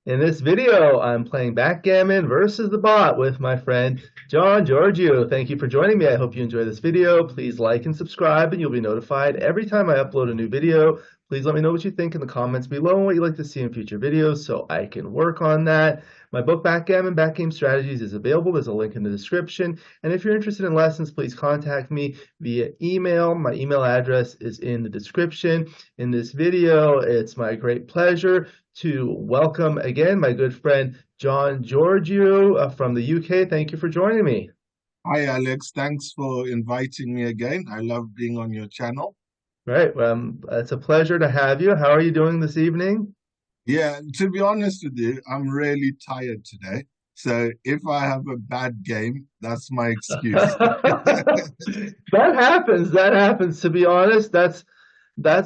In this video, I'm playing Backgammon versus the Bot with my friend John Georgiou. Thank you for joining me. I hope you enjoy this video. Please like and subscribe, and you'll be notified every time I upload a new video. Please let me know what you think in the comments below and what you'd like to see in future videos so I can work on that. My book, Backgammon, Backgame Strategies, is available. There's a link in the description. And if you're interested in lessons, please contact me via email. My email address is in the description. In this video, it's my great pleasure to welcome again my good friend John Georgiou from the UK. Thank you for joining me. Hi, Alex. Thanks for inviting me again. I love being on your channel. Right, it's a pleasure to have you. How are you doing this evening? Yeah, to be honest with you, I'm really tired today. So if I have a bad game, that's my excuse. That happens. That happens. To be honest, that's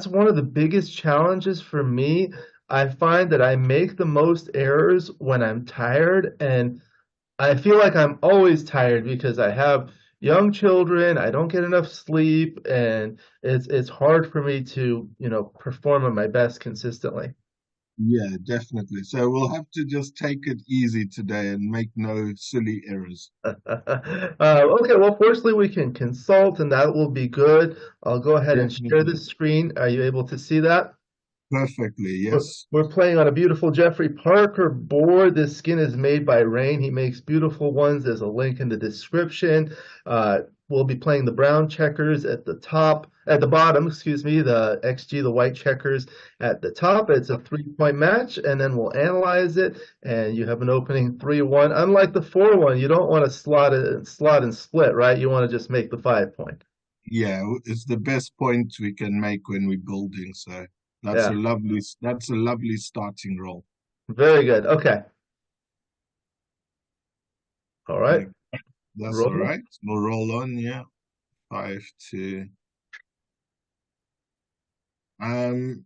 one of the biggest challenges for me. I find that I make the most errors when I'm tired, and I feel like I'm always tired because I have young children, I don't get enough sleep, and it's hard for me to, perform at my best consistently. Yeah, definitely. So we'll have to just take it easy today and make no silly errors. Okay, well, firstly, we can consult, and that will be good. I'll go ahead and share the Definitely. screen. Are you able to see that? Perfectly, We're, yes. we're playing on a beautiful Jeffrey Parker board. This skin is made by Rain. He makes beautiful ones. There's a link in the description. We'll be playing the brown checkers at the top, at the bottom, excuse me, the XG, the white checkers at the top. It's a 3-point match, and then we'll analyze it. And you have an opening 3-1. Unlike the 4-1, you don't want to slot and split, right? You want to just make the 5-point. Yeah, it's the best point we can make when we're building. So Yeah, that's a lovely starting role. very good. Okay. All right. Okay, that's all Roll. right. We'll roll on, yeah. 5 2. Um,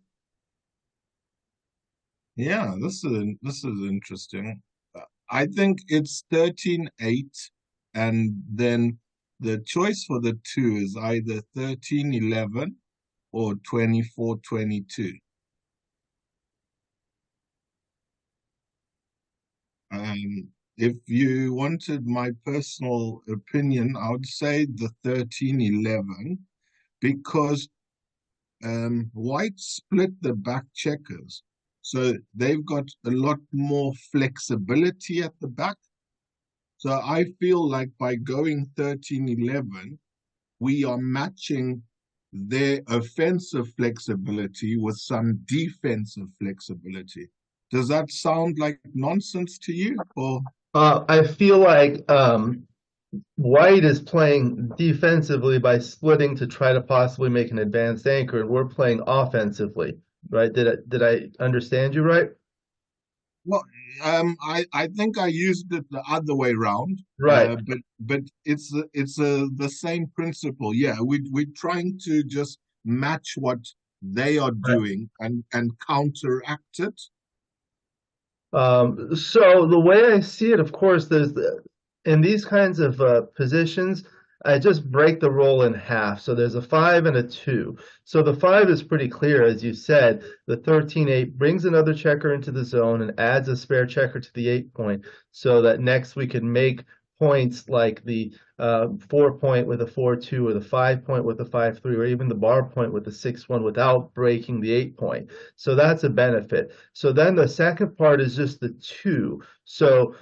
yeah, this is interesting. I think it's 13-8, and then the choice for the two is either 13-11 or 24-22. If you wanted my personal opinion, I would say the 13-11 because White split the back checkers. So they've got a lot more flexibility at the back. So I feel like by going 13-11, we are matching their offensive flexibility with some defensive flexibility. Does that sound like nonsense to you? Or I feel like White is playing defensively by splitting to try to possibly make an advanced anchor, and we're playing offensively, right? Did I understand you right? well, I think I used it the other way round, Right. but it's the same principle. Yeah, we're trying to just match what they are Right. doing and counteract it. So the way I see it, of course, in these kinds of positions, I just break the roll in half. So there's a 5 and a 2. So the 5 is pretty clear, as you said. The 13-8 brings another checker into the zone and adds a spare checker to the 8-point, so that next we can make points like the 4-point with a 4-2 or the 5-point with a 5-3 or even the bar point with a 6-1 without breaking the 8-point. So that's a benefit. So then the second part is just the 2. So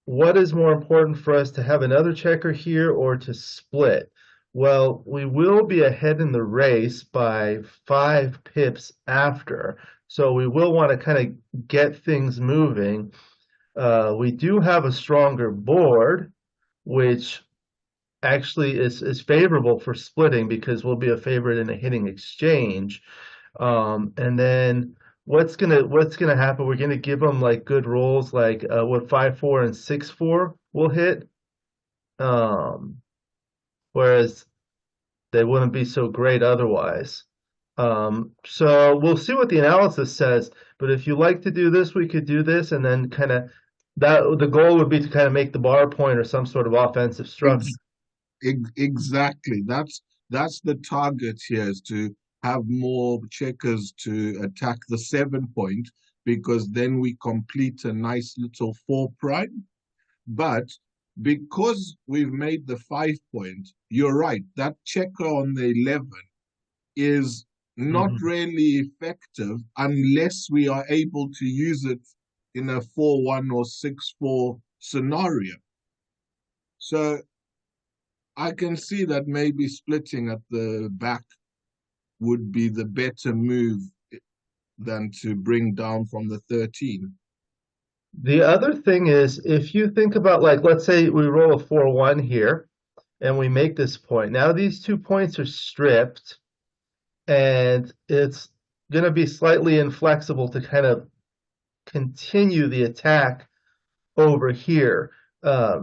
what is more important for us, to have another checker here or to split? Well, we will be ahead in the race by 5 pips after. So we will want to kind of get things moving. We do have a stronger board, which actually is favorable for splitting because we'll be a favorite in a hitting exchange. And then what's gonna happen? We're gonna give them like good rolls, like what 5-4 and 6-4 will hit. Um, Whereas they wouldn't be so great otherwise. So we'll see what the analysis says. But if you like to do this, we could do this, and then kind of that the goal would be to kind of make the bar point or some sort of offensive structure. Exactly. That's the target here is to have more checkers to attack the 7-point because then we complete a nice little 4'. But because we've made the 5 point, you're right, that checker on the 11 is not Mhm. really effective unless we are able to use it in a 4-1 or 6-4 scenario. So I can see that maybe splitting at the back would be the better move than to bring down from the 13. The other thing is, if you think about, like, let's say we roll a 4-1 here and we make this point. Now these 2 points are stripped and it's going to be slightly inflexible to kind of continue the attack over here.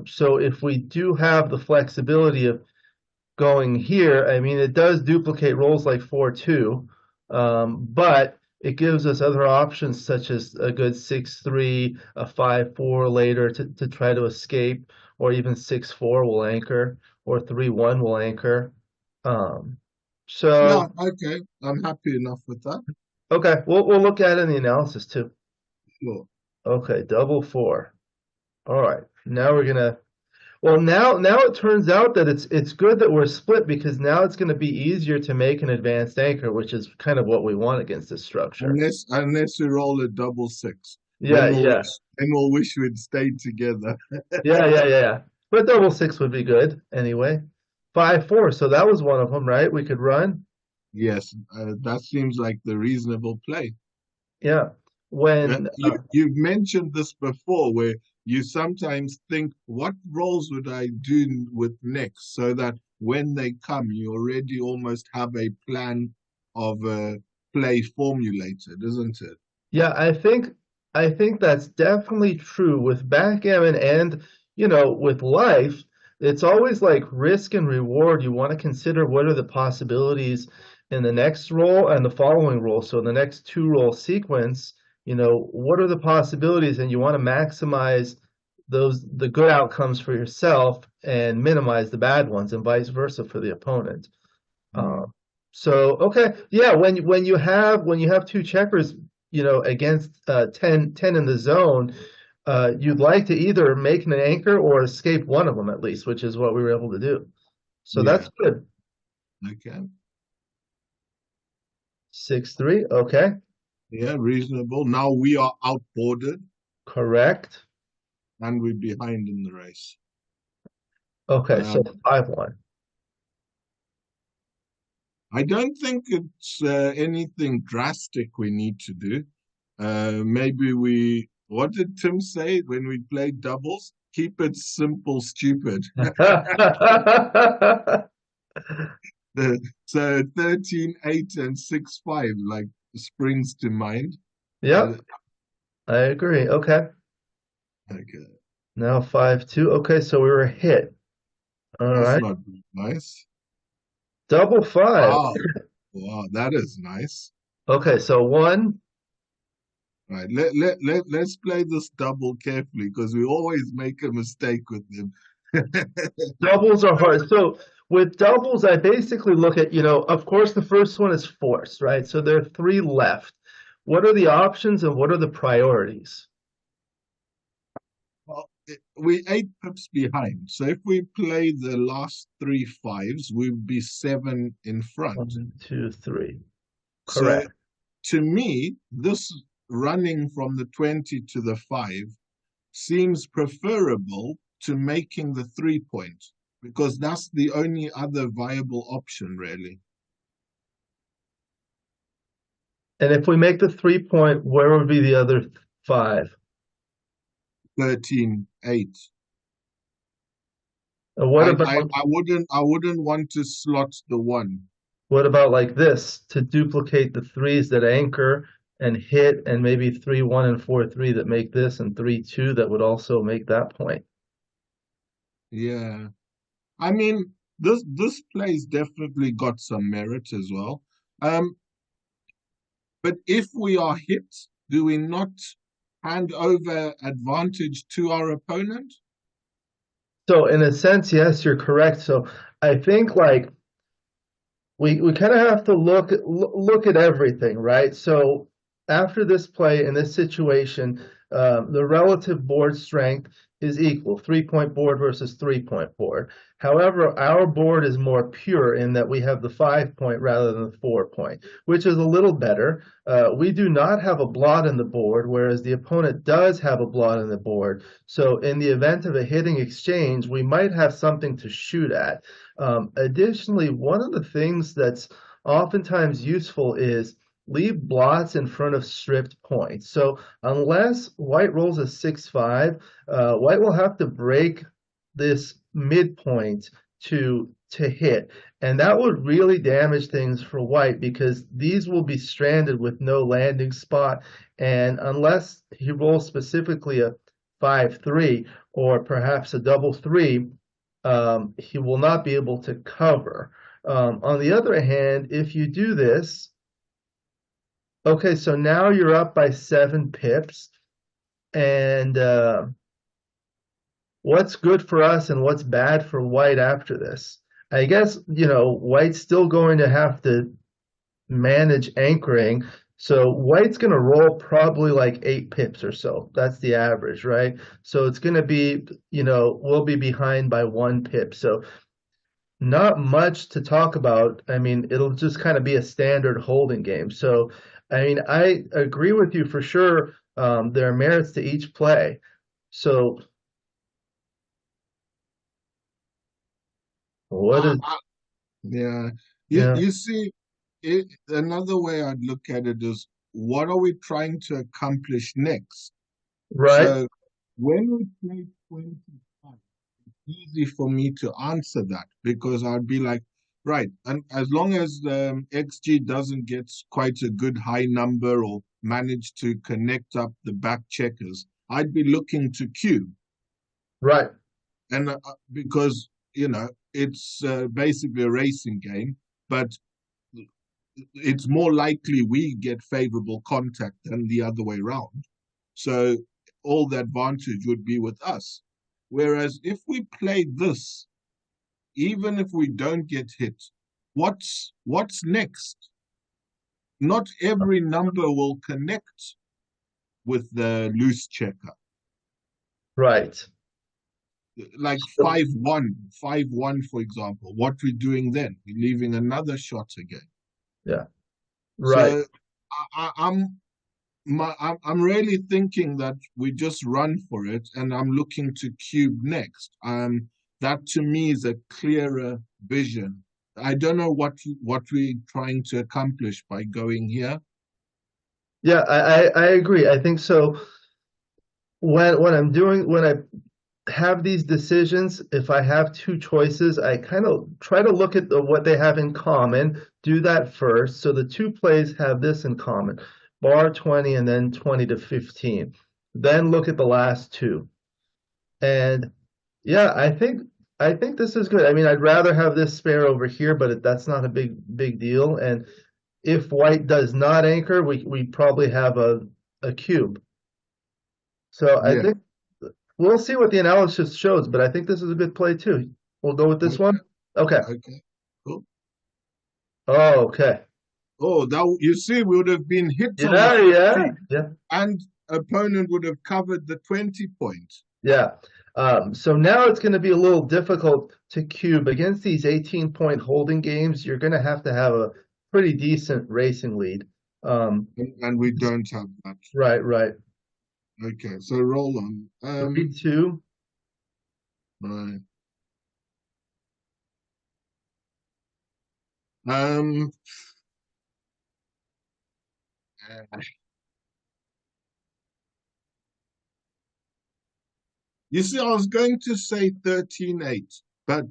So if we do have the flexibility of going here, I mean, it does duplicate rolls like 4-2, but it gives us other options such as a good 6-3, a 5-4 later to try to escape, or even 6-4 will anchor, or 3-1 will anchor. Um, Yeah, so, okay. I'm happy enough with that. okay, we'll look at it in the analysis too. Sure. Okay, double four. All right, now we're gonna. Well, now it turns out that it's good that we're split because now it's going to be easier to make an advanced anchor, which is kind of what we want against this structure. Unless we roll a double six. Yeah, yeah, Then we'll wish we'd stayed together. yeah. But double six would be good anyway. 5-4. So that was one of them, right? We could run. Yes, that seems like the reasonable play. Yeah. When You've mentioned this before, where you sometimes think, what roles would I do with next, so that when they come, you already almost have a plan of a play formulated, isn't it? Yeah, I think that's definitely true with backgammon and, with life. It's always like risk and reward. You want to consider what are the possibilities in the next roll and the following roll. So in the next two roll sequence, what are the possibilities? And you want to maximize the good outcomes for yourself and minimize the bad ones, and vice versa for the opponent. Mm. So okay, yeah, when you have two checkers, against 10 in the zone, you'd like to either make an anchor or escape one of them at least, which is what we were able to do. So Yeah. that's good. Okay. 6-3, okay, Yeah, reasonable. Now we are outboarded correct. and we're behind in the race. Okay, so Um, 5-1. I don't think it's anything drastic we need to do. What did Tim say when we played doubles? Keep it simple, stupid. So 13, 8, and 6, 5, like springs to mind. Uh, Yep, I agree. Okay, okay, now 5-2. Okay, so we were hit. All that's right, not nice. double five. Wow, wow, that is nice. Okay, so one. Right, let's play this double carefully because we always make a mistake with them. Doubles are hard. So with doubles, I basically look at, of course, the first one is force, right? So there are three left. What are the options and what are the priorities? Well, we 8 pips behind. So if we play the last three fives, we'd be 7 in front. 1, 2, 3. So Correct. to me, this running from the 20 to the 5 seems preferable to making the 3 point because that's the only other viable option, really. And if we make the 3 point, where would be the other five? 13, 8. And what about I wouldn't want to slot the one. what about like this to duplicate the threes that anchor and hit, and maybe 3-1 and 4-3 that make this, and 3-2 that would also make that point? Yeah. I mean, this play's definitely got some merit as well. Um, but if we are hit, do we not hand over advantage to our opponent? So in a sense, yes, you're correct. So I think like we kind of have to look at everything, right? So after this play in this situation, the relative board strength is equal, 3-point board versus 3-point board. However, our board is more pure in that we have the 5-point rather than the 4-point, which is a little better. We do not have a blot in the board, whereas the opponent does have a blot in the board. So in the event of a hitting exchange, we might have something to shoot at. Additionally, one of the things that's oftentimes useful is leave blots in front of stripped points. So unless white rolls a 6-5, white will have to break this midpoint to hit. And that would really damage things for white because these will be stranded with no landing spot. And unless he rolls specifically a 5-3 or perhaps a double 3, he will not be able to cover. On the other hand, if you do this, okay, so now you're up by 7 pips. And what's good for us and what's bad for white after this? I guess, white's still going to have to manage anchoring. So white's going to roll probably like 8 pips or so. That's the average, right? So it's going to be, we'll be behind by 1 pip. So not much to talk about. I mean, it'll just kind of be a standard holding game. So, I mean, I agree with you for sure. There are merits to each play. So, what I, is, I, yeah, yeah, you see, another way I'd look at it is what are we trying to accomplish next? right, So when we play 25, easy for me to answer that because I'd be like, right, and as long as XG doesn't get quite a good high number or manage to connect up the back checkers, I'd be looking to cube. right, And because, it's basically a racing game, but it's more likely we get favorable contact than the other way around. So all the advantage would be with us. Whereas if we play this, even if we don't get hit, what's next? Not every number will connect with the loose checker. right. Like So, 5-1, 5-1, for example. What we're doing then? We're leaving another shot again. yeah, right. So I'm really thinking that we just run for it, and I'm looking to cube next. That to me is a clearer vision. I don't know what we're trying to accomplish by going here. Yeah, I agree. I think so. When I have these decisions, if I have two choices, I kind of try to look at what they have in common, do that first. So the two plays have this in common, bar 20 and then 20 to 15. Then look at the last two. And yeah, I think this is good. I mean, I'd rather have this spare over here, but that's not a big deal. And if white does not anchor, we probably have a cube. So I Yeah. think we'll see what the analysis shows, but I think this is a good play too. We'll go with this Okay. one. Okay. Okay. Cool. Oh, okay. Oh, that you see, we would have been hit on the Yeah, yeah, 15, yeah, and opponent would have covered the 20 point. yeah. So now it's going to be a little difficult to cube against these 18-point holding games. You're going to have a pretty decent racing lead. And we don't have that. Right, right. Okay, so roll on. 3-2. Right. Um, uh, you see, I was going to say 13-8, but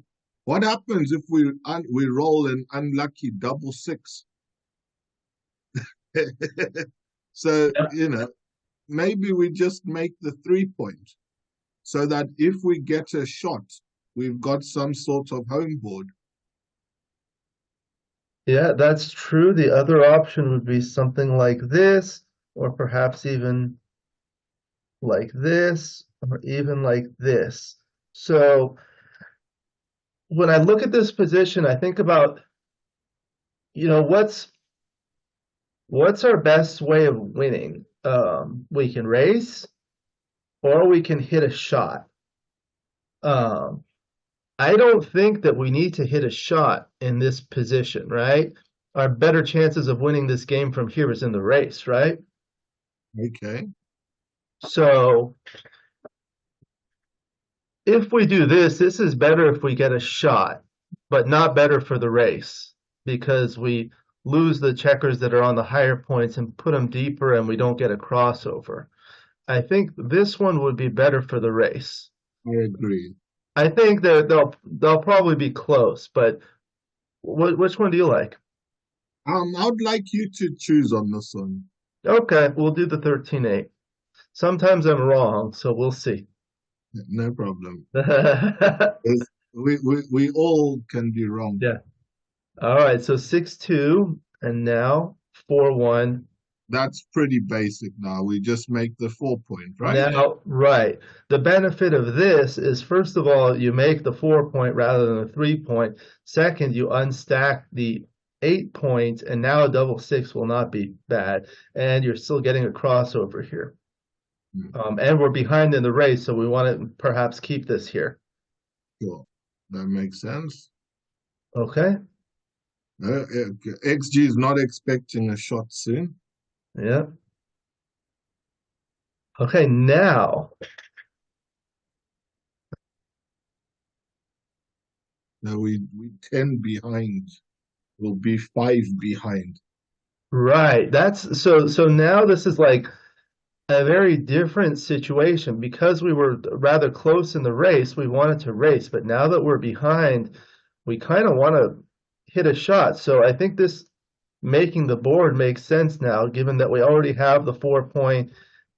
what happens if we roll an unlucky double six? So, Yeah, maybe we just make the 3-point so that if we get a shot, we've got some sort of home board. yeah, that's true. The other option would be something like this, or perhaps even like this, or even like this. So when I look at this position, I think about, what's what's our best way of winning? We can race or we can hit a shot. Um, I don't think that we need to hit a shot in this position, right? Our better chances of winning this game from here is in the race, right? Okay. So if we do this, this is better if we get a shot, but not better for the race because we lose the checkers that are on the higher points and put them deeper and we don't get a crossover. I think this one would be better for the race. I agree. I think that they'll probably be close, but which one do you like? I would like you to choose on this one. Okay, we'll do the 13-8. Sometimes I'm wrong, so we'll see. No problem. Yeah. 'Cause we all can be wrong. All right, so 6-2 and now 4-1. That's pretty basic now. We just make the 4 point, right? Now, right. The benefit of this is, first of all, you make the 4 point rather than the 3 point. Second, you unstack the 8 point, and now a double six will not be bad. And you're still getting a crossover here. And we're behind in the race, so we want to perhaps keep this here. Sure. That makes sense. Okay. XG is not expecting a shot soon. Yeah. Okay, now. No, we 10 behind. We'll be 5 behind. Right. So now this is like a very different situation because we were rather close in the race. We wanted to race, but now that we're behind, we kind of want to hit a shot. So I think this making the board makes sense now, given that we already have the 4 point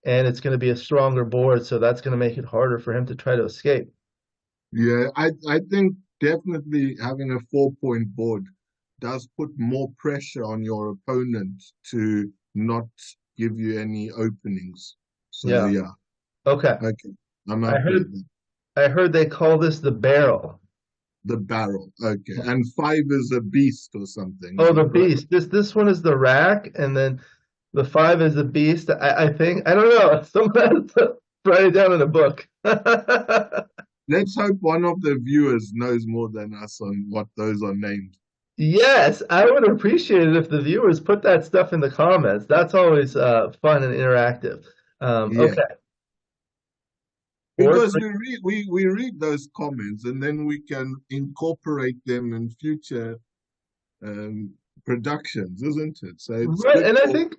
and it's going to be a stronger board. So that's going to make it harder for him to try to escape. Yeah, I think definitely having a 4 point board does put more pressure on your opponent to not give you any openings. So Yeah. yeah, Okay. okay. I'm I happy with heard that. I heard they call this the barrel. The barrel. Okay. And 5 is a beast or something, Oh, is the that right? beast. This one is the rack, and then the 5 is the beast. I think I don't know. Someone has to write it down in a book. Let's hope one of the viewers knows more than us on what those are named. Yes, I would appreciate it if the viewers put that stuff in the comments. That's always fun and interactive. Yeah. Okay, four, Because three. we read those comments and then we can incorporate them in future um, productions, isn't it? So it's Right, good and I for, think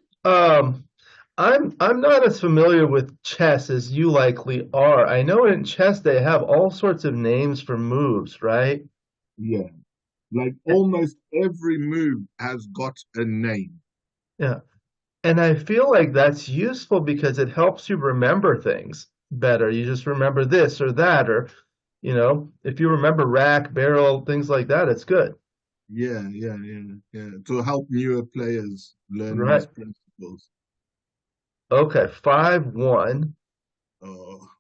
I'm not as familiar with chess as you likely are. I know in chess they have all sorts of names for moves, right? yeah, like almost every move has got a name. Yeah. And I feel like that's useful because it helps you remember things better. You just remember this or that, or, if you remember rack, barrel, things like that, it's good. Yeah. To help newer players learn Right. these principles. Okay, 5-1.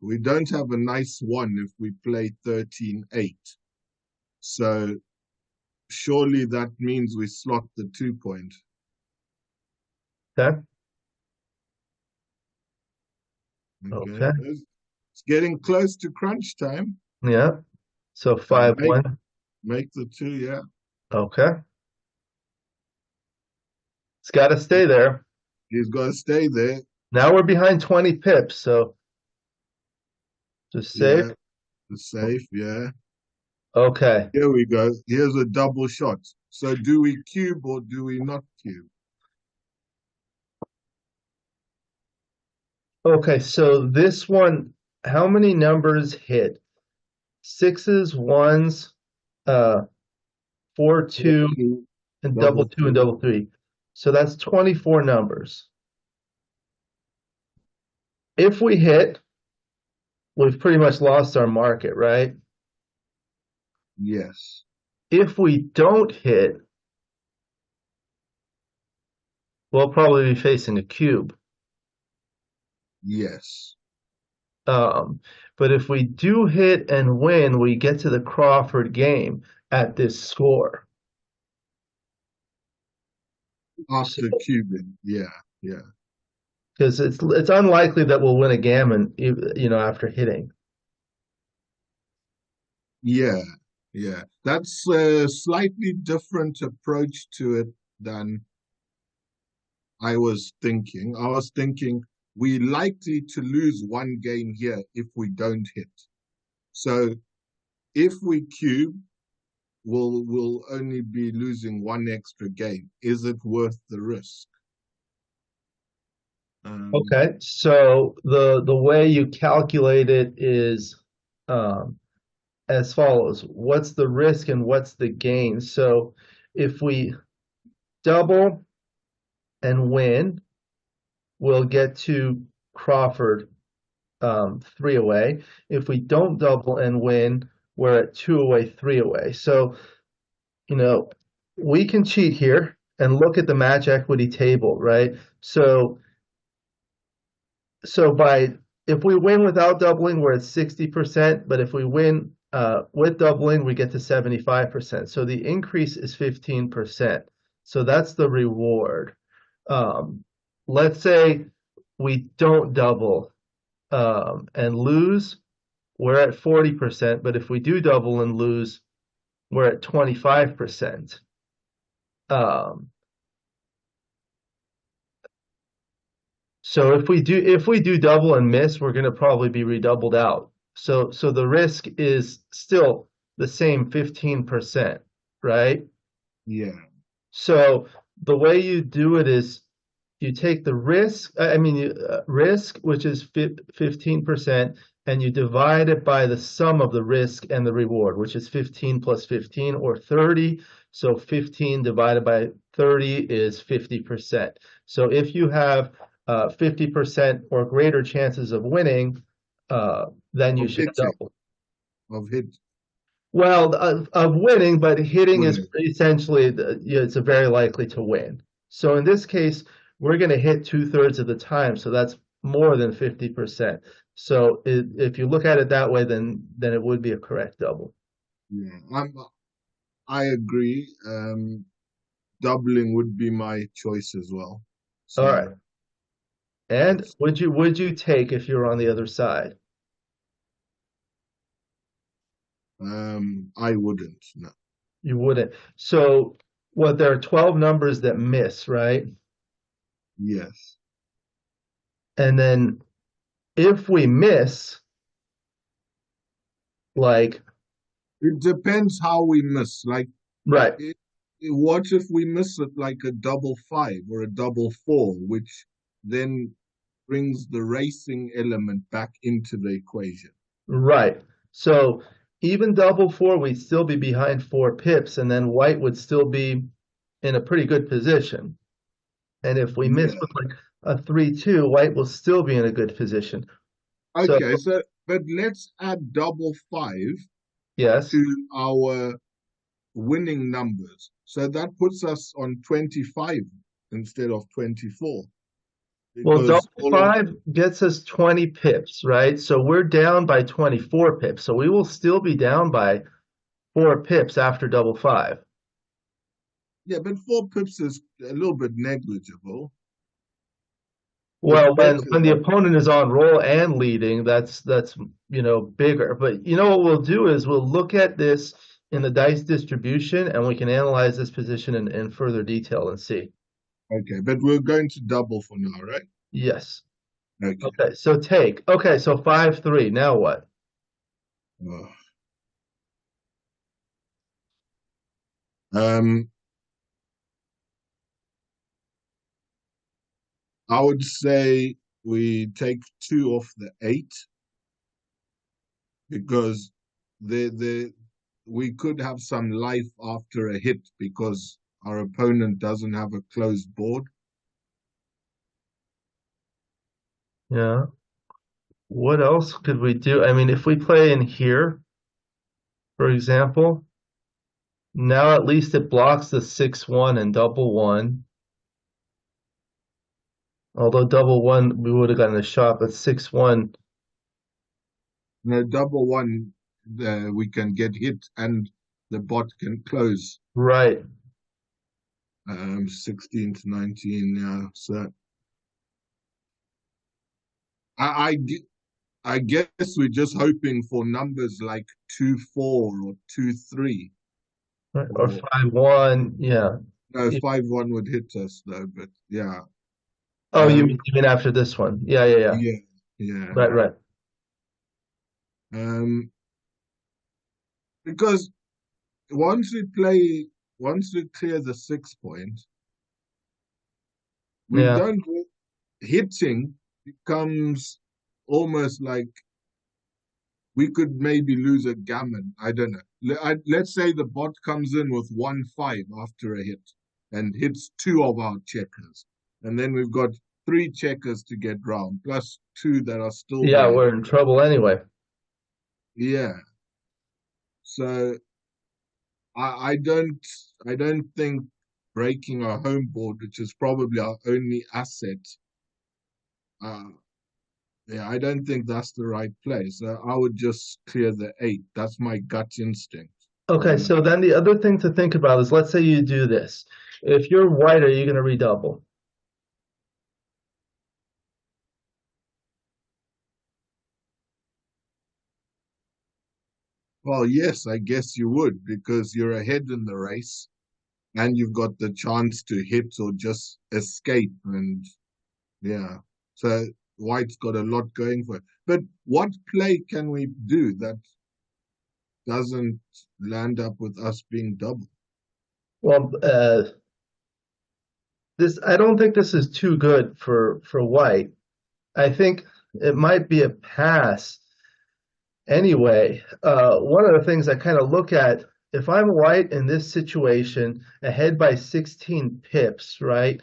We don't have a nice one if we play 13-8. So surely that means we slot the 2 point. Okay. Okay. Okay. It's getting close to crunch time. Yeah. So Uh, five make one. make the 2, yeah. Okay. It's got to stay there. He's got to stay there. Now we're behind 20 pips, so just save. Yeah, the safe, yeah. Okay. Here we go. Here's a double shot. So do we cube or do we not cube? Okay, so this one, how many numbers hit? Sixes, ones, uh, four, Or two, two, and double double two and three. double three. So that's 24 numbers. If we hit, we've pretty much lost our market, right? Yes, If we don't hit, we'll probably be facing a cube. yes. Um, but if we do hit and win, we get to the Crawford game at this score. So, After cubing, yeah, yeah, because it's unlikely that we'll win a gammon, after hitting. yeah, yeah. That's a slightly different approach to it than I was thinking. I was thinking we're likely to lose one game here if we don't hit. So if we cube, we'll only be losing one extra game. Is it worth the risk? Um, Okay, so the way you calculate it is um, as follows. What's the risk and what's the gain? So if we double and win, we'll get to Crawford, three away. If we don't double and win, we're at two away, three away. So, you know, we can cheat here and look at the match equity table, right? So by if we win without doubling, we're at 60%, but if we win with doubling, we get to 75%. So the increase is 15%. So that's the reward. Um, let's say we don't double and lose, we're at 40%, but if we do double and lose, we're at 25%. Um, So if we do double and miss, we're going to probably be redoubled out. So the risk is still the same 15%, right? yeah. So the way you do it is you take the risk, risk, which is 15%, and you divide it by the sum of the risk and the reward, which is 15 plus 15 or 30. So 15 divided by 30 is 50%. So if you have 50% or greater chances of winning, then you Of should hitting, double. of hit Well, of winning, but hitting is winning. essentially it's a very likely to win. So in this case, we're going to hit two-thirds of the time, so that's more than 50%. So if you look at it that way, then it would be a correct double. Yeah, I agree. Doubling would be my choice as well. All right. So And that's would you take if you were on the other side? I wouldn't. No. You wouldn't. So what there are 12 numbers that miss, right? Yes. And then if we miss, like, It depends how we miss. Like, right, it, what if we miss it like a double five or a double four, which then brings the racing element back into the equation? right. So even double four, we'd still be behind 4 pips, and then white would still be in a pretty good position. And if we miss Yeah. with like a 3-2, white will still be in a good position. So Okay. So, but let's add double five yes. to our winning numbers. So that puts us on 25 instead of 24 Well, because double all of five gets us 20 pips, right? So we're down by 24 pips. So we will still be down by 4 pips after double five. yeah, but 4 pips is a little bit negligible. It's Well, when better when the than opponent is on roll and leading, that's bigger. But what we'll do is we'll look at this in the dice distribution and we can analyze this position in further detail and see. okay, but we're going to double for now, right? Yes. Okay. Okay, so take. Okay, so 5-3. Now what? Uh, Um, I would say we take two off the eight because the we could have some life after a hit because our opponent doesn't have a closed board. Yeah. What else could we do? I mean, if we play in here, for example, now at least it blocks the 6-1 and double one. Although double one, we would have gotten a shot, but 6-1, No, double one, we can get hit and the bot can close. right. 16 to 19. Yeah. So I, I, gue- I guess we're just hoping for numbers like 2-4 or 2-3 Right? Or or 5-1, yeah. no, 5-1 would hit us though. But yeah, Oh, um, you mean after this one? Yeah, yeah, yeah. yeah, yeah. Right, right. Um, because once we play, once we clear the 6 point, we Yeah. don't hitting becomes almost like we could maybe lose a gammon. I don't know. Let's say the bot comes in with 1-5 after a hit and hits two of our checkers. And then we've got three checkers to get round, plus two that are still Yeah, there. we're in trouble anyway. Yeah. So I don't think breaking our home board, which is probably our only asset, uh, yeah, I don't think that's the right place. I would just clear the 8. That's my gut instinct. Okay, so then the other thing to think about is let's say you do this. If you're white, are you going to redouble? Well, yes, I guess you would because you're ahead in the race and you've got the chance to hit or just escape. And yeah, so White's got a lot going for it. But what play can we do that doesn't land up with us being double? Well, this I don't think this is too good for white. I think it might be a pass anyway. One of the things I kind of look at if I'm white in this situation, ahead by 16 pips, right?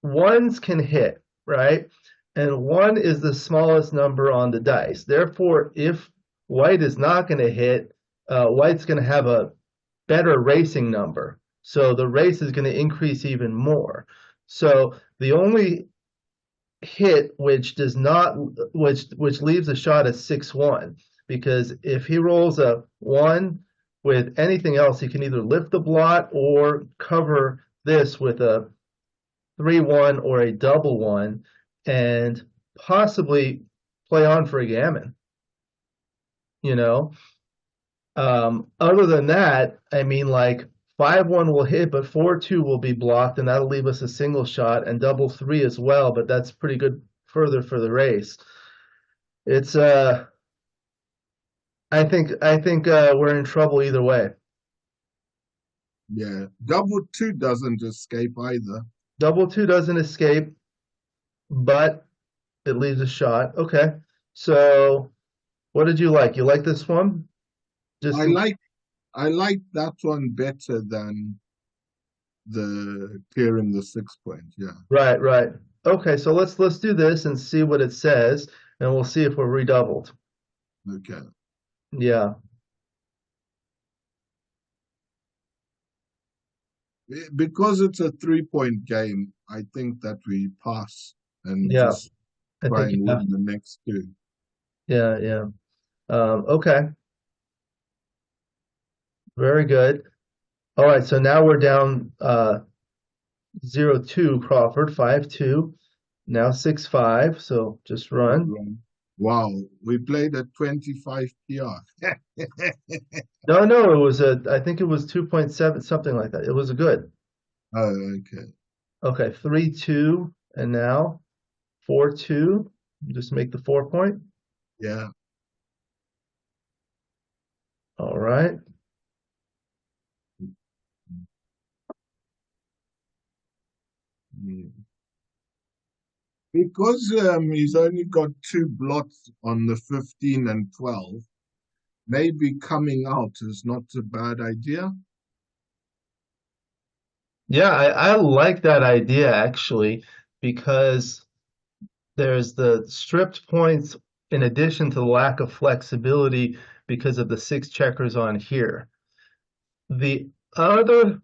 Ones can hit, right? And one is the smallest number on the dice. Therefore, if white is not going to hit, white's going to have a better racing number. So the race is going to increase even more. So the only hit which does not which leaves a shot at 6-1 because if he rolls a 1 with anything else he can either lift the blot or cover this with a 3-1 or a double 1 and possibly play on for a gammon, you know. Other than that, I mean, like 5-1 will hit, but 4-2 will be blocked, and that'll leave us a single shot and double 3 as well. But that's pretty good further for the race. It's I think we're in trouble either way. Yeah, double 2 doesn't escape either. Double 2 doesn't escape, but it leaves a shot. Okay, so what did you like? You like this one? Just I in, like I like that one better than the clearing the 6 point. Yeah. right, right. Okay, so let's do this and see what it says, and we'll see if we're redoubled. Okay. Yeah, Because it's a 3 point game, I think that we pass and yeah. just I try think you and have. win the next two. Yeah, yeah. Okay, very good. All right, so now we're down 0-2 Crawford, 5-2. Now 6-5, so just run. Wow, we played at 25 PR. No, no, it was I think it was 2.7, something like that. It was a good. Oh, okay. Okay, 3-2, and now 4-2. Just make the 4 point. Yeah. All right. Mm. Because he's only got two blots on the 15 and 12, maybe coming out is not a bad idea. Yeah, I like that idea actually, because there's the stripped points in addition to the lack of flexibility because of the 6 checkers on here. The other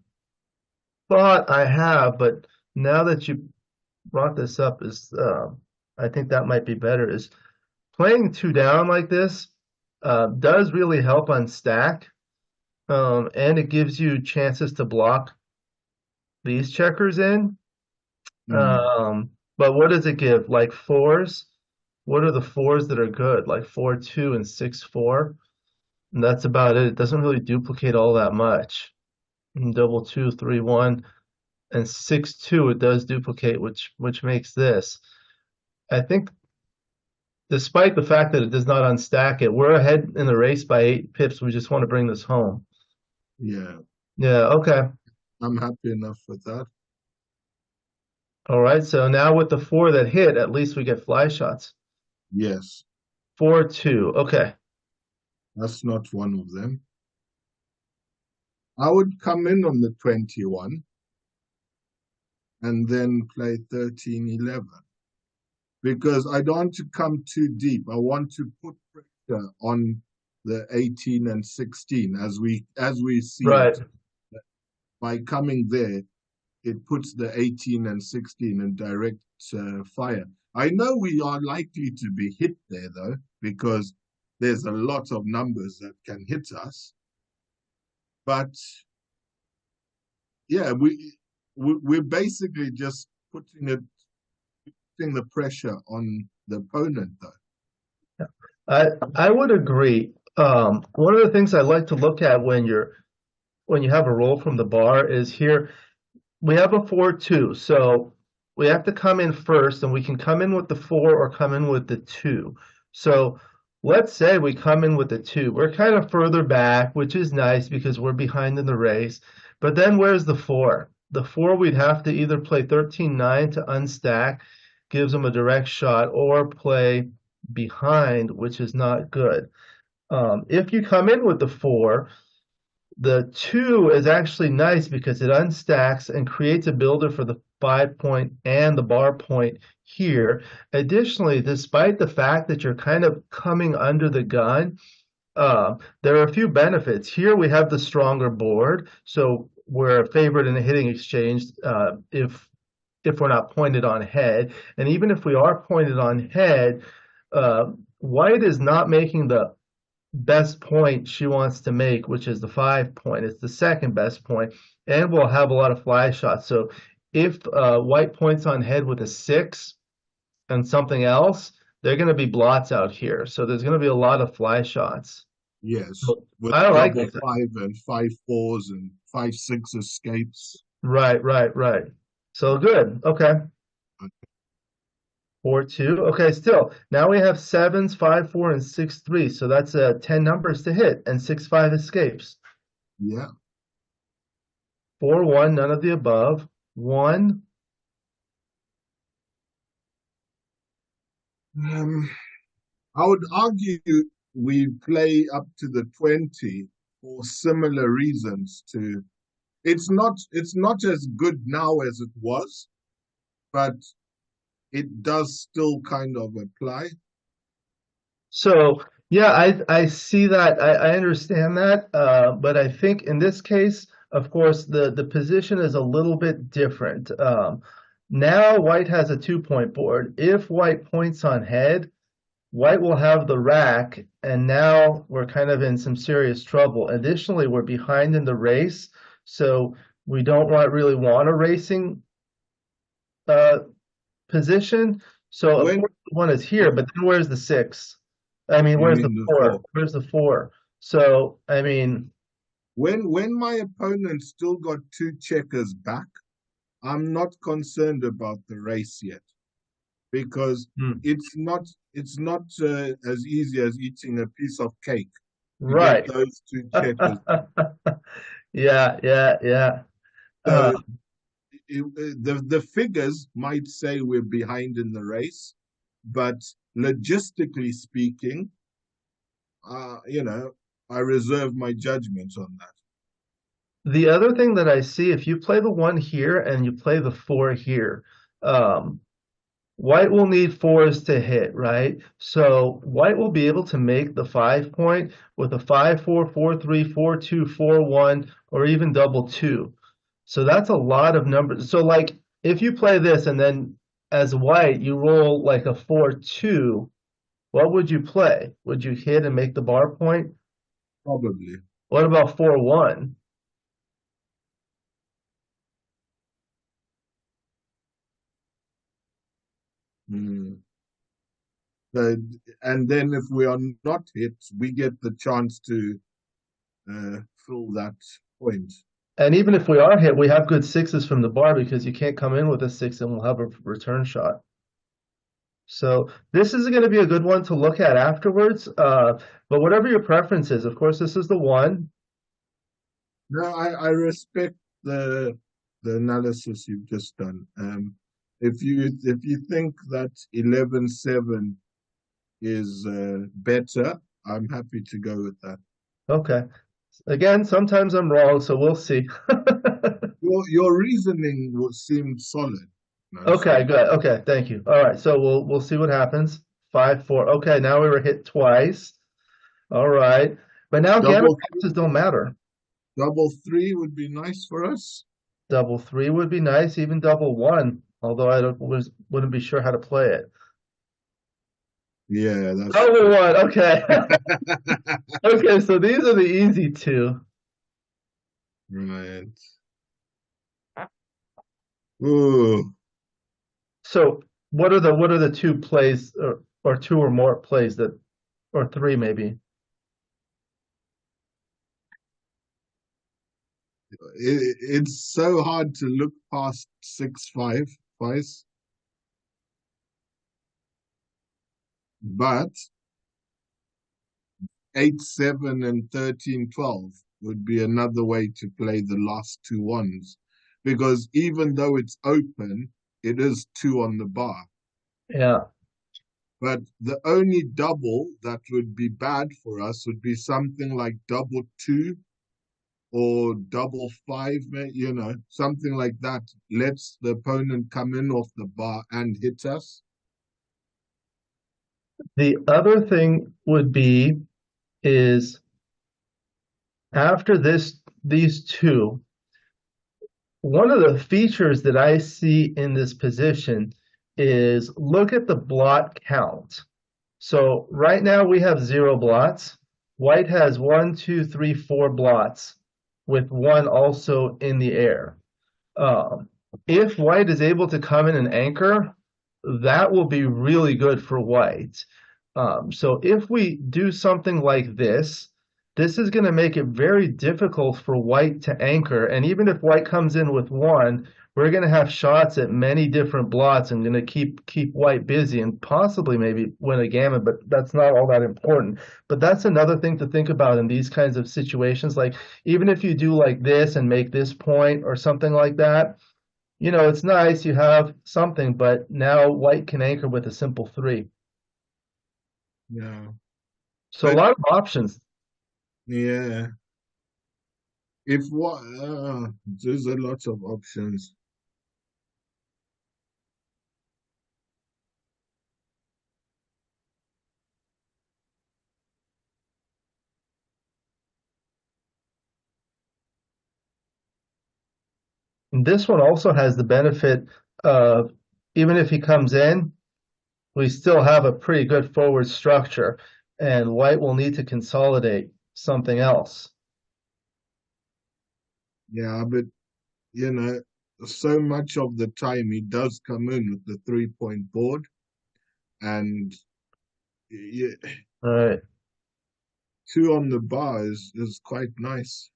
thought I have, but now that you brought this up, is I think that might be better, is playing 2 down like this does really help on stack, and it gives you chances to block these checkers in. Mm. But what does it give? Like fours? What are the fours that are good? Like 4-2 and 6-4. And that's about it. It doesn't really duplicate all that much. And double 2-3-1 and 6-2 it does duplicate, which makes this. I think despite the fact that it does not unstack it, we're ahead in the race by 8 pips. We just want to bring this home. Yeah, Yeah, okay. I'm happy enough with that. All right. So now with the four that hit, at least we get fly shots. Yes, 4-2. Okay. that's not one of them. I would come in on the 21 and then play 13-11 because I don't want to come too deep. I want to put pressure on the 18 and 16 as we see Right. it. By coming there, it puts the 18 and 16 in direct fire. I know we are likely to be hit there though, because there's a lot of numbers that can hit us. But yeah, we're basically just putting the pressure on the opponent though. I would agree. One of the things I like to look at when you have a roll from the bar is here we have a 4-2, so we have to come in first, and we can come in with the 4 or come in with the 2. So let's say we come in with the 2. We're kind of further back, which is nice because we're behind in the race. But then where's the 4? The 4 we'd have to either play 13-9 to unstack, gives them a direct shot, or play behind, which is not good. If you come in with the 4, the 2 is actually nice because it unstacks and creates a builder for the 5 point and the bar point here. Additionally, despite the fact that you're kind of coming under the gun, there are a few benefits. Here we have the stronger board, so we're favored in a hitting exchange if we're not pointed on head. And even if we are pointed on head, white is not making the best point she wants to make, which is the 5 point. It's the second best point, and we'll have a lot of fly shots. So if white points on head with a 6 and something else, they're going to be blots out here. So there's going to be a lot of fly shots. Yes, So with I like double it. 5 and 5-4s and 5-6 escapes. Right, right, right. So good. Okay. 4-2. Okay, still. Now we have sevens, 5-4, and 6-3. So that's 10 numbers to hit and 6-5 escapes. Yeah. 4-1, none of the above. 1. Um, I would argue we play up to the 20 for similar reasons to it's not as good now as it was, but it does still kind of apply. So yeah, I see that. I understand that. But I think in this case, of course, the position is a little bit different. Now white has a 2 point board. If white points on head, white will have the rack, and now we're kind of in some serious trouble. Additionally, we're behind in the race, so we don't really want a racing uh, position. So of When course the 1 is here, but then where's the 6? I mean, you where's the mean the 4? four? Where's the 4? So I mean, When my opponent still got two checkers back, I'm not concerned about the race yet because hmm, it's not as easy as eating a piece of cake to get right. those two checkers. Yeah, yeah, yeah. Uh, So the figures might say we're behind in the race, but logistically speaking, you know, I reserve my judgment on that. the other thing that I see, if you play the 1 here and you play the 4 here, um, white will need 4s to hit, right? So white will be able to make the 5 point with a 5-4, 4-3, 4-2, 4-1, or even double 2. So that's a lot of numbers. So like if you play this and then as white you roll like a 4-2, what would you play? Would you hit and make the bar point? Probably. What about 4-1? Mm. So, and then if we are not hit, we get the chance to fill that point. And even if we are hit, we have good sixes from the bar because you can't come in with a six and we'll have a return shot. So this is going to be a good one to look at afterwards. But whatever your preference is, of course, this is the one. No, I respect the analysis you've just done. If you think that 11-7 is better, I'm happy to go with that. Okay. Again, sometimes I'm wrong, so we'll see. Your reasoning would seem solid. No, Okay, so good. Okay, thank you. All right, so we'll see what happens. 5-4. Okay, now we were hit twice. All right. But now gamma double boxes don't matter. double three would be nice for us. Double three would be nice, even double one, although I wouldn't be sure how to play it. Yeah, that's Double true. one, okay. Okay, so these are the easy two. Right. Ooh, So what are the two plays or two or more plays that or three maybe? it's so hard to look past 6-5 twice, but 8-7 and 13-12 would be another way to play the last two ones, because even though it's open, it is two on the bar. Yeah. But the only double that would be bad for us would be something like double two or double five, something like that lets the opponent come in off the bar and hit us. The other thing would be is after these two, one of the features that I see in this position is look at the blot count. So right now we have 0 blots. White has 1, 2, 3, 4 blots, with one also in the air. Um, if white is able to come in and anchor, that will be really good for white. So if we do something like this is going to make it very difficult for white to anchor. And even if white comes in with one, we're going to have shots at many different blots and going to keep white busy and possibly maybe win a gammon, but that's not all that important. But that's another thing to think about in these kinds of situations. Like even if you do like this and make this point or something like that, it's nice you have something, but now white can anchor with a simple three. Yeah. So a But lot of options. yeah, if what there's a lot of options. And this one also has the benefit of even if he comes in, we still have a pretty good forward structure, and white will need to consolidate something else. Yeah, but you know, so much of the time he does come in with the 3-point board, and yeah, All right. two on the bar is quite nice.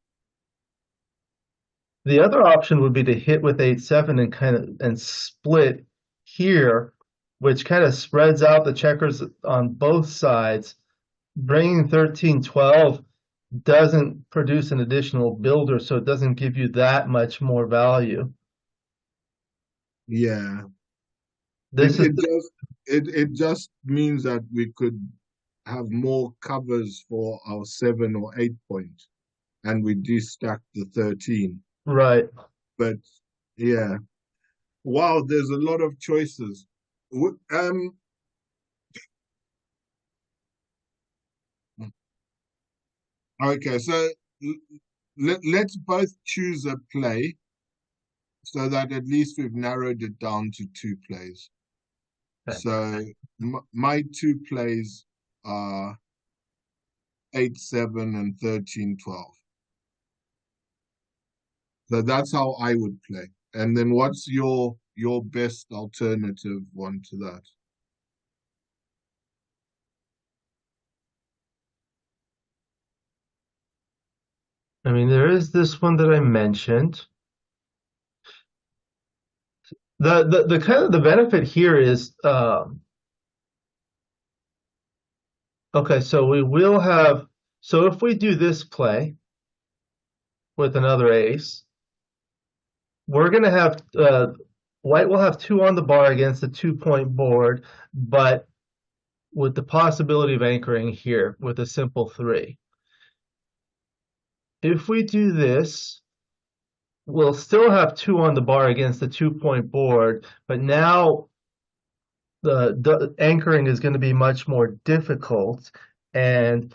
The other option would be to hit with 8-7 and kind of and split here, which kind of spreads out the checkers on both sides. Bringing 13-12 doesn't produce an additional builder, so it doesn't give you that much more value. Yeah, it This is it just it just means that we could have more covers for our 7 or 8 point, and we de-stack the 13. right. But yeah, wow, there's a lot of choices. Okay, so let's both choose a play so that at least we've narrowed it down to two plays. Okay. So my two plays are 8-7 and 13-12. So that's how I would play. And then what's your best alternative one to that? I mean, there is this one that I mentioned. The kind of the benefit here is okay, so we will have so if we do this play with another ace, we're gonna have white will have two on the bar against a 2-point board, but with the possibility of anchoring here with a simple three. If we do this, we'll still have two on the bar against the 2-point board, but now the anchoring is going to be much more difficult. And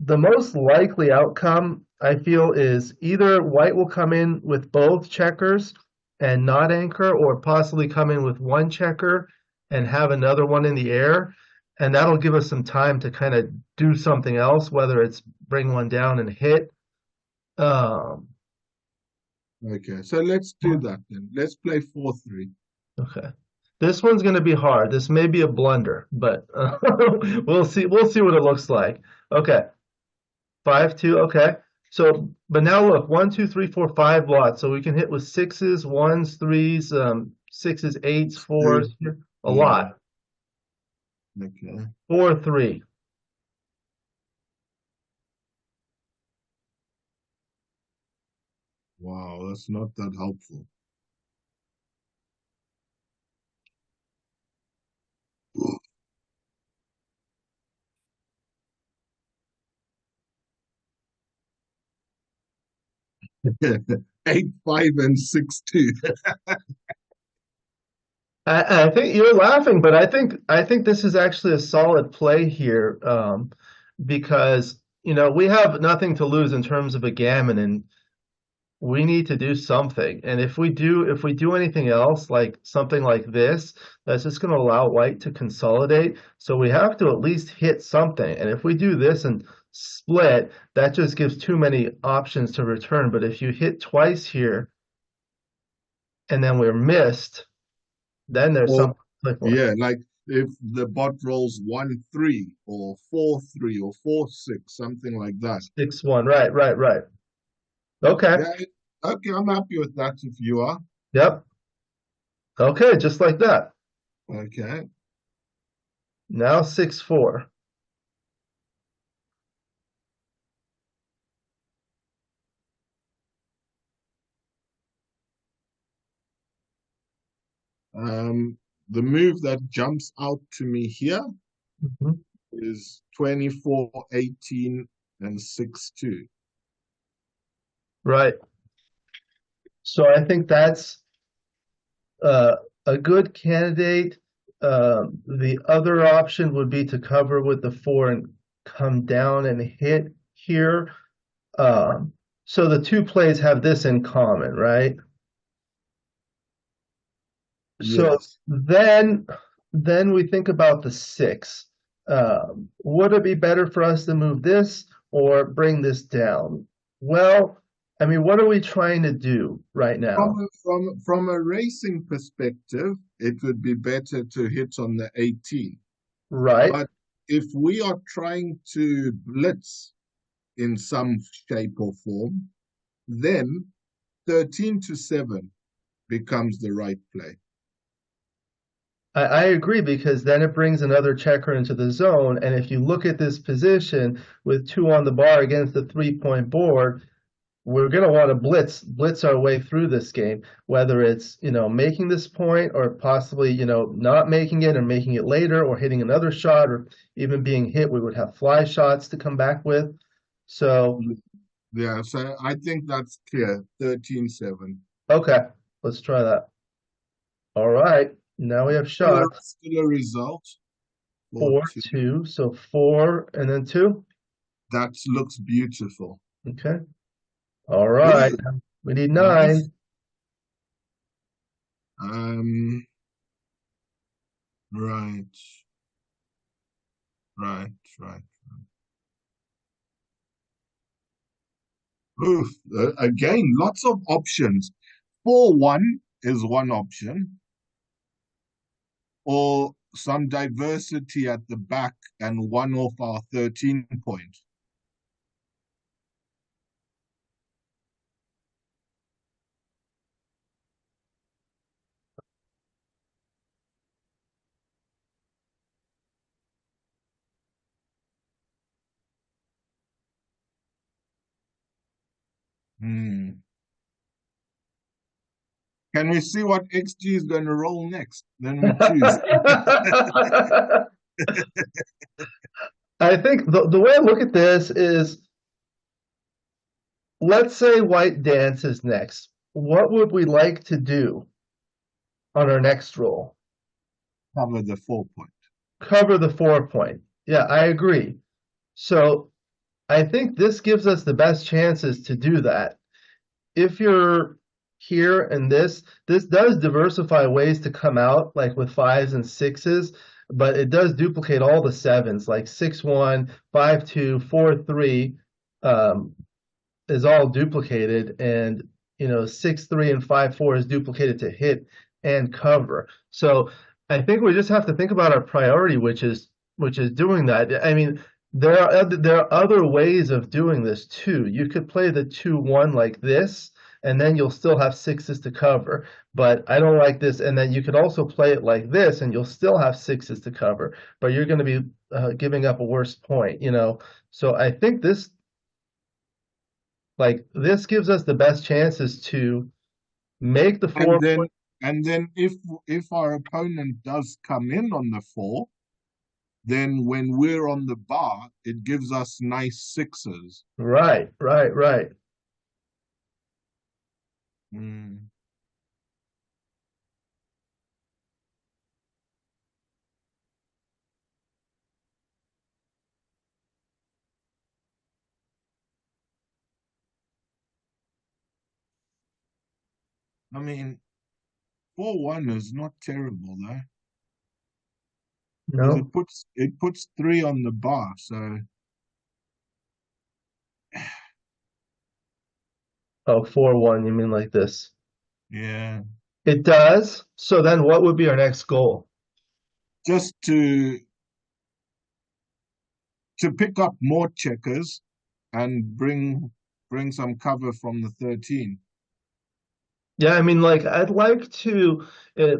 the most likely outcome, I feel, is either white will come in with both checkers and not anchor, or possibly come in with one checker and have another one in the air. And that'll give us some time to kind of do something else, whether it's bring one down and hit. Um, Okay, so let's do that then. Let's play 4-3. okay. This one's going to be hard. This may be a blunder, but we'll see. We'll see what it looks like. Okay. 5-2. Okay. So, but now look, 1, 2, 3, 4, 5 blots. So we can hit with sixes, ones, threes, sixes, eights, fours. A Yeah, lot. okay. 4-3. Wow, that's not that helpful. 8-5 and 6-2. I think you're laughing, but I think this is actually a solid play here, because we have nothing to lose in terms of a gammon, and we need to do something. And if we do anything else, like something like this, that's just going to allow white to consolidate. So we have to at least hit something. And if we do this and split, that just gives too many options to return. But if you hit twice here and then we're missed, then there's Or, something to play for. yeah, like if the bot rolls 1-3 or 4-3 or 4-6, something like that. 6-1. Right, right, right. Okay. Yeah, okay, I'm happy with that if you are. Yep. Okay, just like that. Okay. Now 6-4. The move that jumps out to me here Mhm. is 24-18 and 6-2. Right. So I think that's a good candidate. The other option would be to cover with the four and come down and hit here. Um, so the two plays have this in common, right? So Yes. then we think about the six. Would it be better for us to move this or bring this down? Well, I mean, what are we trying to do right now? From a racing perspective, it would be better to hit on the 18. Right? But if we are trying to blitz in some shape or form, then 13-7 becomes the right play. I agree, because then it brings another checker into the zone. And if you look at this position with two on the bar against the 3-point board, we're going to want to blitz our way through this game, whether it's, making this point or possibly, not making it or making it later or hitting another shot or even being hit. We would have fly shots to come back with. So, Yeah, so I think that's clear. 13-7. okay, let's try that. All right. Now we have shots. Still a result. 4, 4-2. 2. So 4 and then 2. That looks beautiful. Okay. All right. We need Nice. 9. Um, right, right, right. Oof. Again, lots of options. 4-1 is one option, or some diversity at the back and one off our 13 point. Hmm. Can we see what XG is going to roll next? Then we choose. I think the way I look at this is, let's say white dances next. What would we like to do on our next roll? Cover the 4 point. Cover the 4 point. Yeah, I agree. So I think this gives us the best chances to do that. If you're here and this does diversify ways to come out, like with fives and sixes, but it does duplicate all the sevens, like 6-1, 5-2, 4-3 is all duplicated, and 6-3 and 5-4 is duplicated to hit and cover. So I think we just have to think about our priority, which is doing that. I mean, there are other ways of doing this too. You could play the 2-1 like this, and then you'll still have sixes to cover. But I don't like this. And then you could also play it like this, and you'll still have sixes to cover, but you're going to be giving up a worse point. So I think this gives us the best chances to make the And 4 point. then if our opponent does come in on the 4, then when we're on the bar, it gives us nice sixes. Right, right, right. Mm. I mean, 4-1 is not terrible though, because No. it puts 3 on the bar. So Oh, 4-1, you mean like this? yeah, It does. So then what would be our next goal? just to pick up more checkers and bring some cover from the 13. Yeah, I mean, like, I'd like to,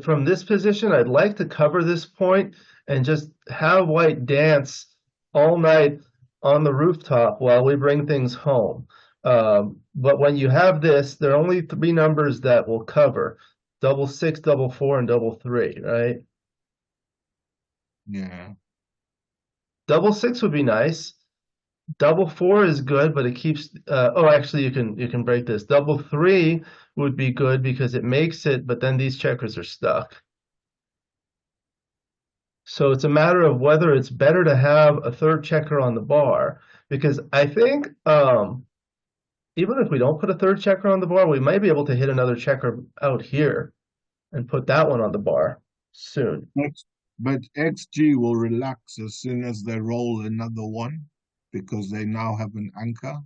from this position, I'd like to cover this point and just have white dance all night on the rooftop while we bring things home. But when you have this, there are only three numbers that will cover: double six, double four, and double three, right? Yeah. Double six would be nice. Double four is good, but it keeps. Actually, you can break this. Double three would be good because it makes it, but then these checkers are stuck. So it's a matter of whether it's better to have a third checker on the bar, because I think even if we don't put a third checker on the bar, we might be able to hit another checker out here and put that one on the bar soon. But XG will relax as soon as they roll another one because they now have an anchor.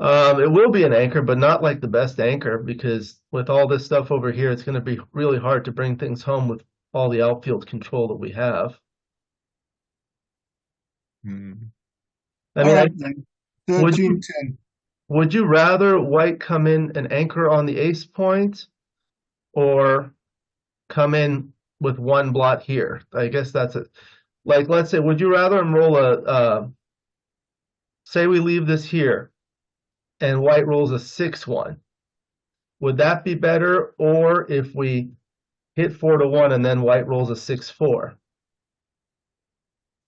It will be an anchor, but not like the best anchor, because with all this stuff over here, it's going to be really hard to bring things home with all the outfield control that we have. Hmm. I All mean, right then. would 13-10. would you rather white come in and anchor on the ace point, or come in with one blot here? I guess that's it. Like, let's say, would you rather him roll say we leave this here and white rolls a 6-1? Would that be better? Or if we hit 4-1 and then white rolls a 6-4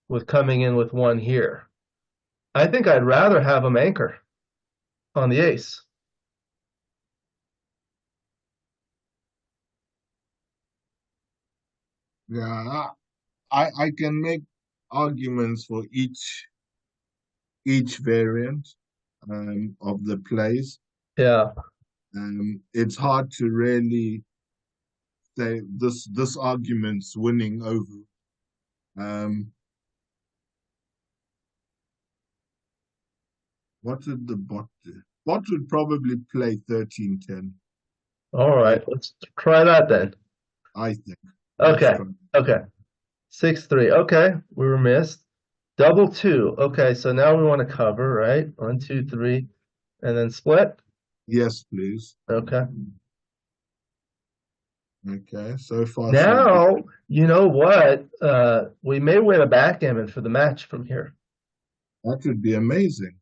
with coming in with one here? I think I'd rather have him anchor on the ace. Yeah, I can make arguments for each variant of the plays. Yeah. It's hard to really say this argument's winning over. Um, what did the bot do? Bot would probably play 13-10. All I right. Let's try that then. I think. Let's Okay. try. Okay. 6-3. Okay. We were missed. Double two. Okay. So now we want to cover, right? 1, 2, 3, and then split. Yes, please. Okay. Okay, so far so good. Now, you know what? We may win a backgammon for the match from here. That would be amazing.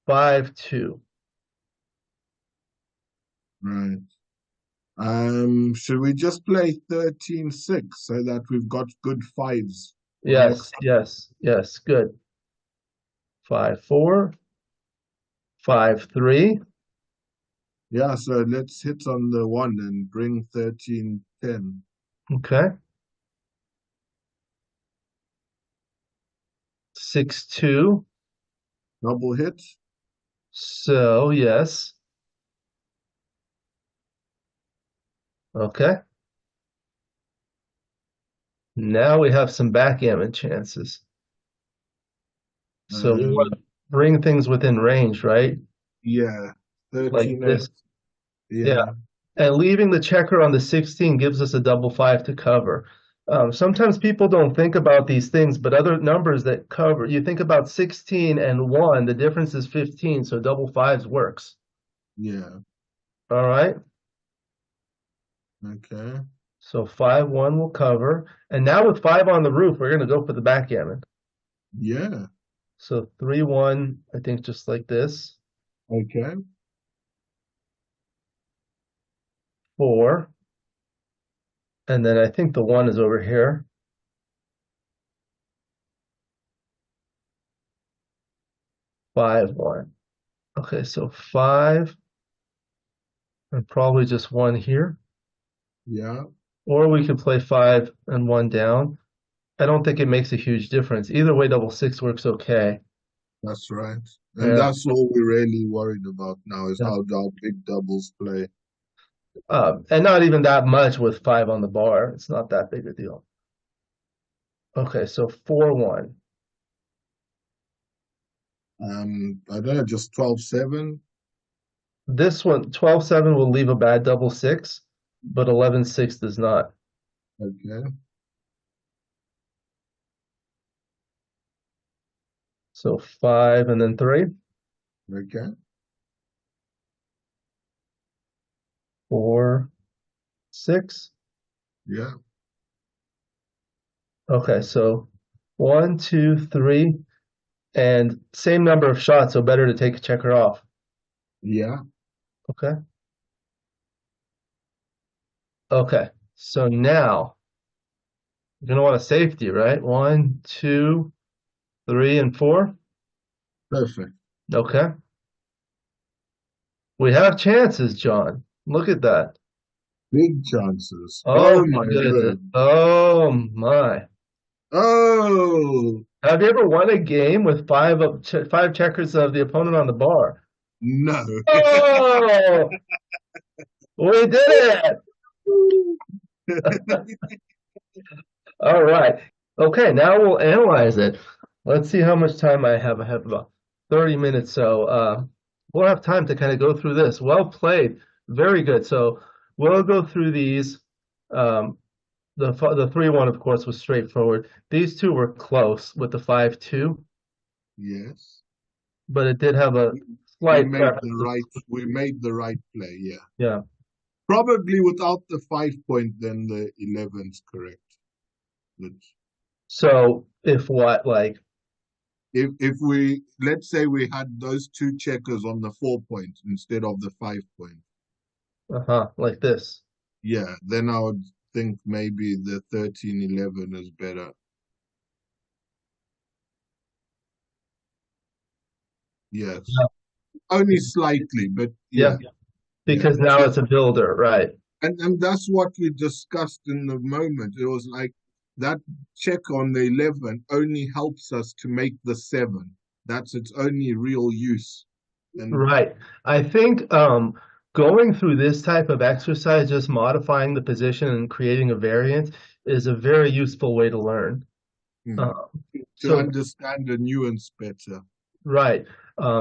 5-2. Right. Should we just play 13-6 so that we've got good fives for Yes, next? yes, yes. Good. 5-4, 5-3. Yeah, so let's hit on the one and bring 13-10. Okay. 6-2. Double hit. So, yes. Okay. Now we have some backgammon chances. So we want Um, to bring things within range, right? yeah, Like 13-8. this. Yeah. Yeah, And leaving the checker on the 16 gives us a double five to cover. Sometimes people don't think about these things, but other numbers that cover, you think about 16 and 1, the difference is 15, so double fives works. yeah. All right. Okay. So 5-1 will cover. And now with 5 on the roof, we're going to go for the backgammon. Yeah. So 3-1, I think just like this. Okay. 4. And then I think the 1 is over here. 5-1. Okay, so 5 and probably just 1 here. Yeah, Or we could play 5 and 1 down. I don't think it makes a huge difference. Either way, double six works okay. that's right. And Yeah, that's all we're really worried about now is yeah. how our big doubles play. And not even that much with 5 on the bar. It's not that big a deal. Okay, so 4-1. I don't know, just 12-7. This one, 12-7 will leave a bad double six, but 11-6 does not. Okay. So 5 and then 3, Okay. 4, 6. Yeah. Okay, so 1, 2, 3, and same number of shots, so better to take a checker off. Yeah. Okay. Okay. So now you're gonna want a safety, right? 1, 2, 3, and 4. Perfect. Okay. We have chances, John. Look at that. Big chances. Oh Oh my my goodness. word. Oh my. Oh Have you ever won a game with five checkers of the opponent on the bar? no. Oh, we did it. All right. Okay, now we'll analyze it. Let's see how much time I have. I have about 30 minutes, so we'll have time to kind of go through this. Well played. Very good. So we'll go through these. Um, the 3-1, of course, was straightforward. These two were close with the 5-2, Yes. but it did have a We slight made preference. we made the right play, yeah. Yeah. Probably without the 5 point, then the 11's correct. But So if what, like, if we let's say we had those two checkers on the 4 point instead of the 5 point, like this. yeah, then I would think maybe the 13-11 is better. Yes. Yeah. Only slightly, but Yeah, yeah, yeah. because now it's a builder, right? And that's what we discussed in the moment. It was like that check on the 11 only helps us to make the 7. That's its only real use. And Right. I think going through this type of exercise, just modifying the position and creating a variant is a very useful way to learn. hmm, Uh, to so, understand the nuance better. right.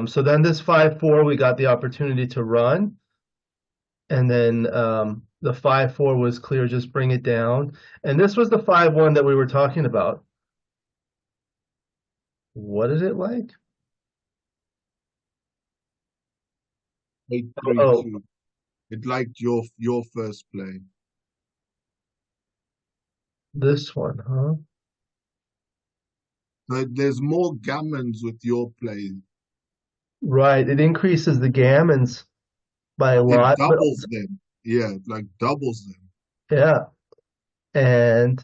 So then this 5-4, we got the opportunity to run. And then the 5-4 was clear, just bring it down. And this was the 5-1 that we were talking about. What is it like? 8-3 Oh, 2. It liked your first play. this one, huh? So there's more gammons with your play. Right. It increases the gammons by a It lot, but doubles them. Yeah, like doubles them. yeah, and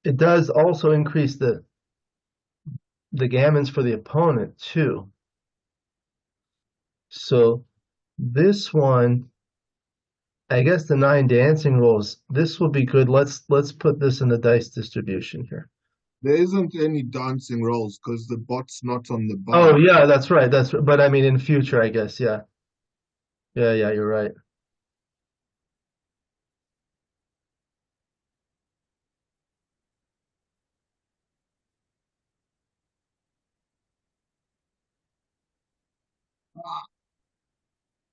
it does also increase the gammons for the opponent too. So this one, I guess the nine dancing rolls, this will be good. Let's put this in the dice distribution here. There isn't any dancing rolls because the bot's not on the Oh bar. yeah, that's right. But I mean in future, I guess, yeah. Yeah, you're right.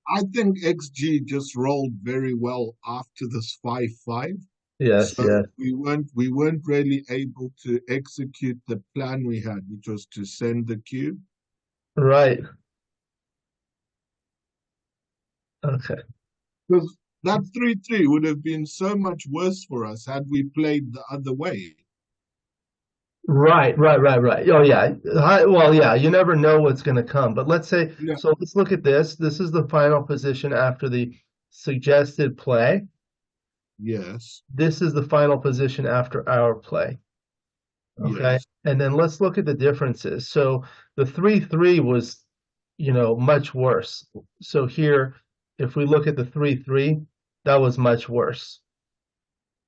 I think XG just rolled very well after this 5-5. Yes, So yeah. we weren't really able to execute the plan we had, which was to send the cube. Right. Okay. Because that 3-3 would have been so much worse for us had we played the other way. Right. Oh, yeah. Well, yeah, you never know what's going to come. But let's say, Yeah. so let's look at this. This is the final position after the suggested play. Yes. This is the final position after our play. Okay. Yes. And then let's look at the differences. So the 3-3 was, much worse. So here, if we look at the 3-3, that was much worse.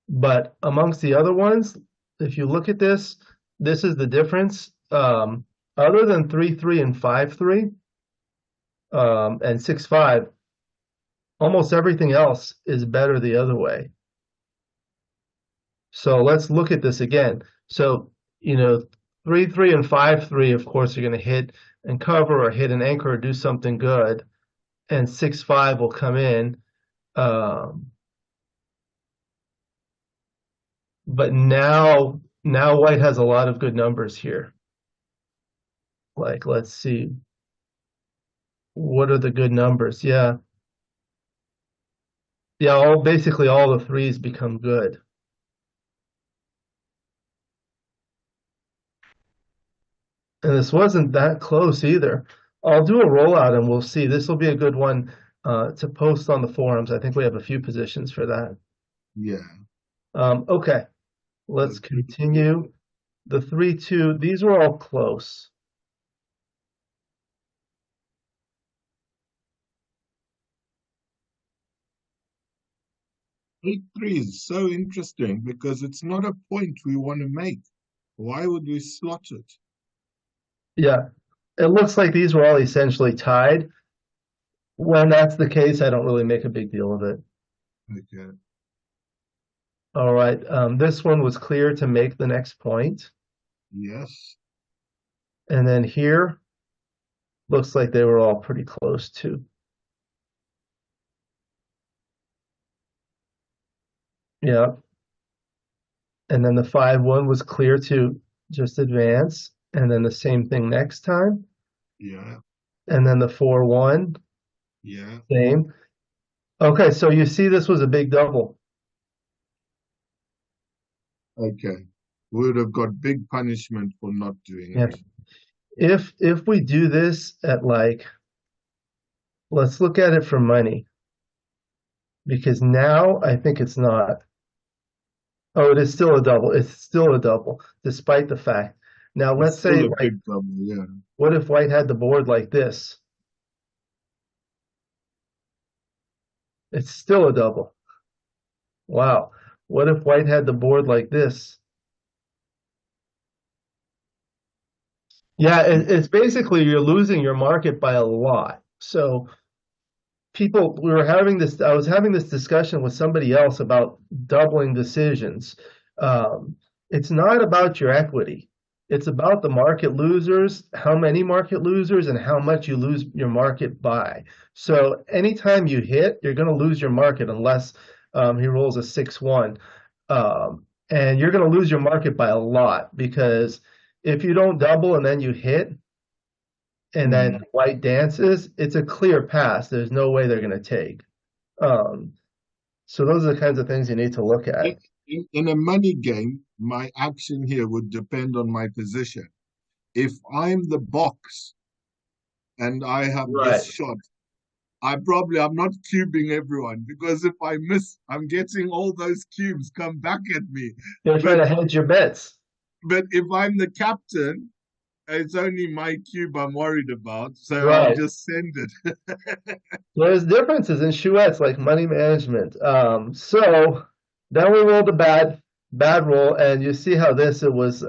But amongst the other ones, if you look at this is the difference. Other than 3-3 and 5-3, and 6-5, almost everything else is better the other way. So let's look at this again. So, 3-3 and 5-3, of course, are going to hit and cover or hit an anchor or do something good. And 6-5 will come in. Um, but now white has a lot of good numbers here. Like, let's see. What are the good numbers? Yeah. Yeah, basically all the threes become good. And this wasn't that close either. I'll do a rollout and we'll see. This will be a good one to post on the forums. I think we have a few positions for that. Yeah. Okay, let's continue. The 3-2, these were all close. 8-3 is so interesting because it's not a point we want to make. Why would we slot it? Yeah, it looks like these were all essentially tied. When that's the case, I don't really make a big deal of it. Okay. All right, this one was clear to make the next point. Yes. And then here, looks like they were all pretty close too. Yeah. And then the 5-1 was clear to just advance. And then the same thing next time. Yeah. And then the 4-1, Yeah. same. Okay, so you see this was a big double. Okay. We would have got big punishment for not doing Yeah. it. If we do this at like, let's look at it for money. Because now I think it's not. Oh, it is still a double. It's still a double, despite the fact. Now It's let's say still a like, big double, yeah. what if white had the board like this? It's still a double. Wow. What if white had the board like this? Yeah, it's basically you're losing your market by a lot. So I was having this discussion with somebody else about doubling decisions. Um, it's not about your equity. It's about the market losers, how many market losers, and how much you lose your market by. So anytime you hit, you're going to lose your market unless he rolls a 6-1. And you're going to lose your market by a lot because if you don't double and then you hit, and then Mm. white dances, it's a clear pass. There's no way they're going to take. Um, so those are the kinds of things you need to look at. In a money game, my action here would depend on my position. If I'm the box and I have this Right. shot. I'm not cubing everyone because if I miss, I'm getting all those cubes come back at me. You're trying But to hedge your bets. if I'm the captain, it's only my cube I'm worried about, so I'll Right. just send it. There's differences in Chouettes, like money management. So then we rolled a bad roll, and you see how this, it was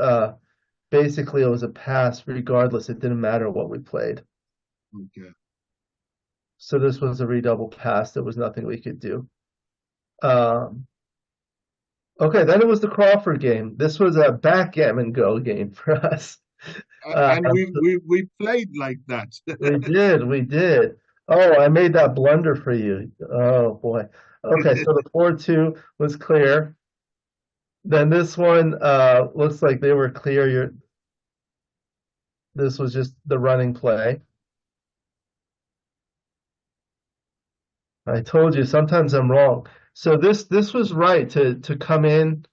basically it was a pass regardless. It didn't matter what we played. Okay. So this was a redouble pass. There was nothing we could do. Um, okay, then it was the Crawford game. This was a backgammon go game for us. Uh, And we played like that. we did. Oh, I made that blunder for you. Oh boy. Okay, so the 4-2 was clear. Then this one looks like they were clear. This was just the running play. I told you sometimes I'm wrong. So this was right to come in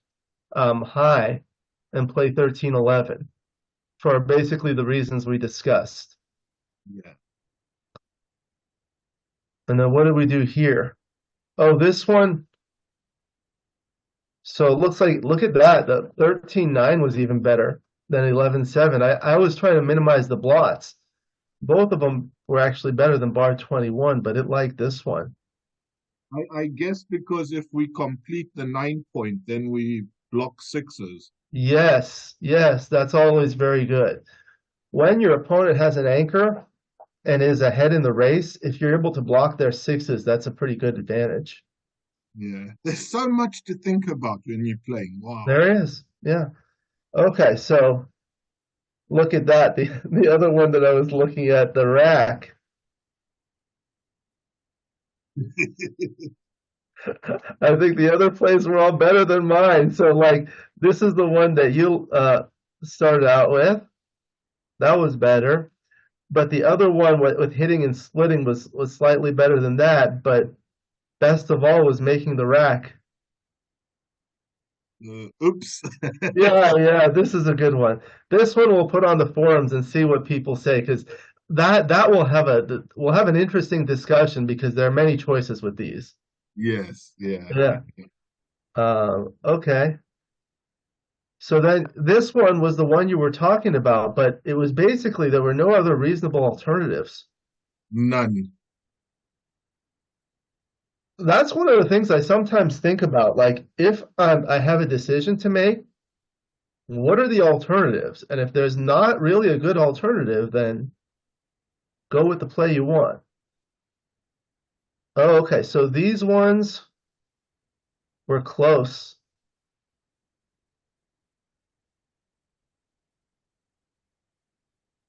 high and play 13-11 for basically the reasons we discussed. Yeah. And then what did we do here? Oh, this one. So it looks like, look at that. The 13-9 was even better than 11-7. I was trying to minimize the blots. Both of them were actually better than bar 21, but it liked this one. I guess because if we complete the 9 point, then we block sixes. Yes, yes, that's always very good. When your opponent has an anchor and is ahead in the race, if you're able to block their sixes, that's a pretty good advantage. Yeah. There's so much to think about when you're playing. Wow. There is. Yeah. Okay, so look at that. The other one that I was looking at, the rack. I think the other plays were all better than mine. So like this is the one that you started out with. That was better. But the other one with hitting and splitting was slightly better than that. But best of all was making the rack. Oops. Yeah, yeah, this is a good one. This one we'll put on the forums and see what people say because that will have an interesting discussion because there are many choices with these. Yes, yeah. Yeah. Okay. So then this one was the one you were talking about, but it was basically there were no other reasonable alternatives. None. That's one of the things I sometimes think about. Like if I have a decision to make, what are the alternatives? And if there's not really a good alternative, then go with the play you want. Oh, okay. So these ones were close.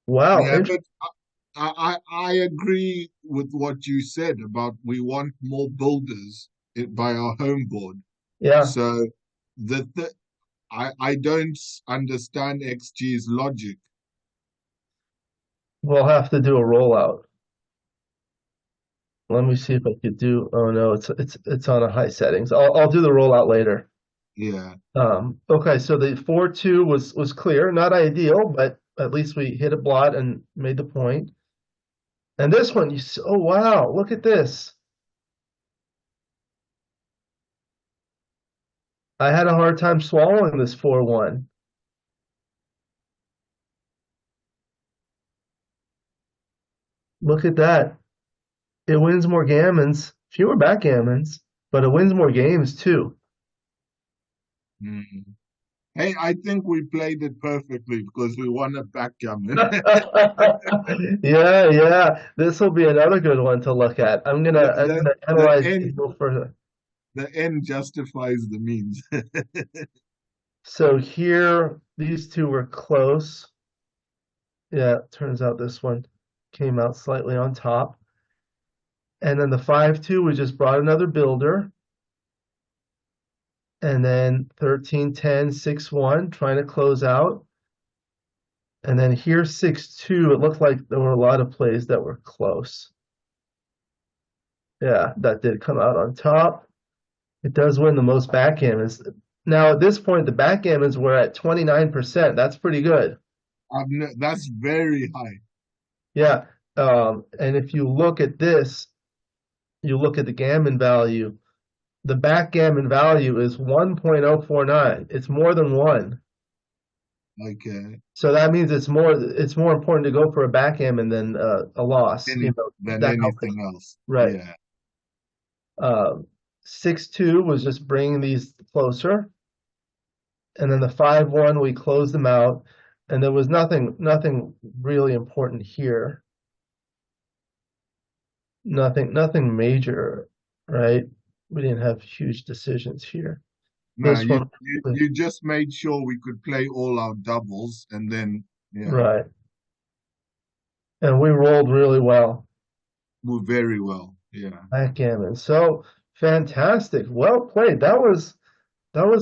Wow. Yeah, but I agree with what you said about we want more builders by our home board. Yeah, So the I don't understand XG's logic. we'll have to do a rollout. Let me see if I could do. Oh no, it's on a high settings. I'll do the rollout later. Yeah. Okay, so the 4-2 was clear, not ideal, but at least we hit a blot and made the point. And this one, oh wow, look at this. I had a hard time swallowing this 4-1. Look at that. It wins more gammons, fewer backgammons, but it wins more games too. Mm. Hey, I think we played it perfectly because we won a backgammon. Yeah, yeah. This will be another good one to look at. The, I'm the gonna the analyze these end a little further. the end justifies the means. So here, these two were close. Yeah, turns out this one came out slightly on top. And then the 5-2, we just brought another builder. And then 13-10, 6-1, trying to close out. And then here 6-2, it looked like there were a lot of plays that were close. Yeah, that did come out on top. It does win the most backgammons. Now at this point, the backgammons were at 29%. That's pretty good. That's very high. Yeah. And if you look at this, you look at the gammon value, the backgammon value is 1.049. It's more than one. Okay. So that means it's more important to go for a backgammon than a loss. Any than That helps. anything else. Right. Yeah. Uh, 6-2 was just bringing these closer, and then the 5-1 we closed them out, and there was nothing really important here. Nothing major, right? We didn't have huge decisions here. No, This one, you just made sure we could play all our doubles, and then yeah, right. And we rolled really well. we're very well. Yeah. Backgammon. So fantastic. Well played. That was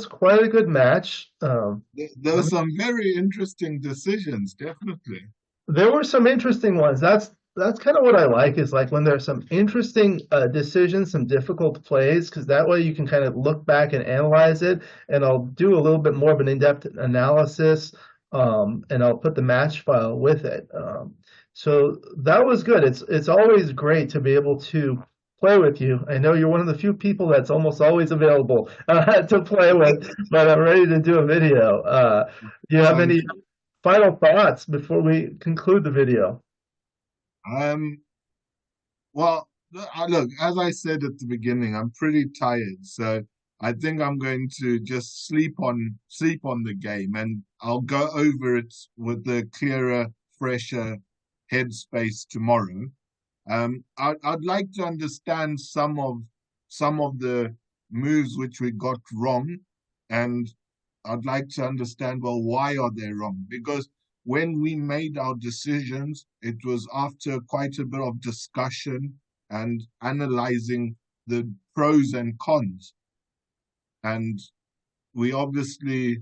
quite a good match. There were some very interesting decisions, definitely. There were some interesting ones. That's kind of what I like is like when there's some interesting decisions, some difficult plays, because that way you can kind of look back and analyze it. And I'll do a little bit more of an in-depth analysis, and I'll put the match file with it. So that was good. It's always great to be able to play with you. I know you're one of the few people that's almost always available to play with, but I'm ready to do a video. Do you have Sounds any final thoughts before we conclude the video? um well, look, as I said at the beginning, I'm pretty tired, so I think I'm going to just sleep on the game, and I'll go over it with a clearer, fresher headspace tomorrow. I'd like to understand some of the moves which we got wrong, and I'd like to understand, well, why are they wrong? Because when we made our decisions, it was after quite a bit of discussion and analyzing the pros and cons. And we obviously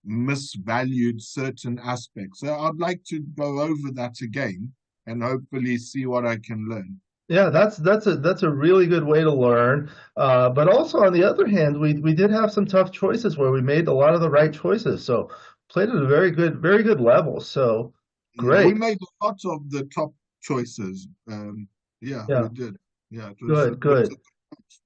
misvalued certain aspects. So I'd like to go over that again and hopefully see what I can learn. Yeah, that's a really good way to learn. But also on the other hand, we did have some tough choices where we made a lot of the right choices. So played at a very good level. So Yeah, we great. made a lot of the top choices. Yeah, Yeah, we did. Yeah, good, it was good.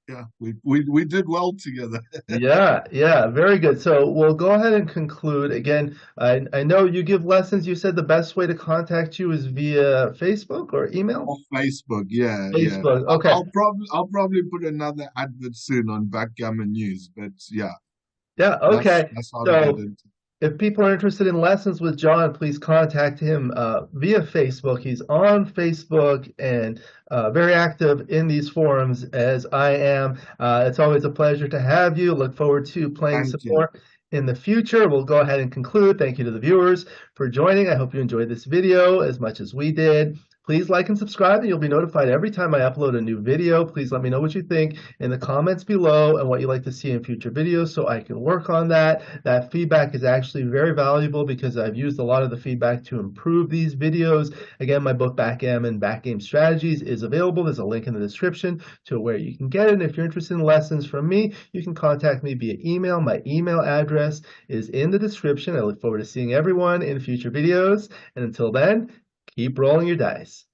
yeah, we did well together. Yeah, very good. So we'll go ahead and conclude. Again, I know you give lessons. You said the best way to contact you is via Facebook or email? On Facebook, yeah, yeah. Facebook. Okay. I'll probably put another advert soon on Backgammon News, but yeah, Yeah, okay. that's how to get So into. if people are interested in lessons with John, please contact him via Facebook. He's on Facebook and very active in these forums as I am. It's always a pleasure to have you. Look forward to playing some Thank you. more in the future. We'll go ahead and conclude. Thank you to the viewers for joining. I hope you enjoyed this video as much as we did. Please like and subscribe, and you'll be notified every time I upload a new video. Please let me know what you think in the comments below and what you'd like to see in future videos so I can work on that. That feedback is actually very valuable because I've used a lot of the feedback to improve these videos. Again, my book Backgammon Backgame Strategies is available. There's a link in the description to where you can get it. And if you're interested in lessons from me, you can contact me via email. My email address is in the description. I look forward to seeing everyone in future videos. And until then, keep rolling your dice.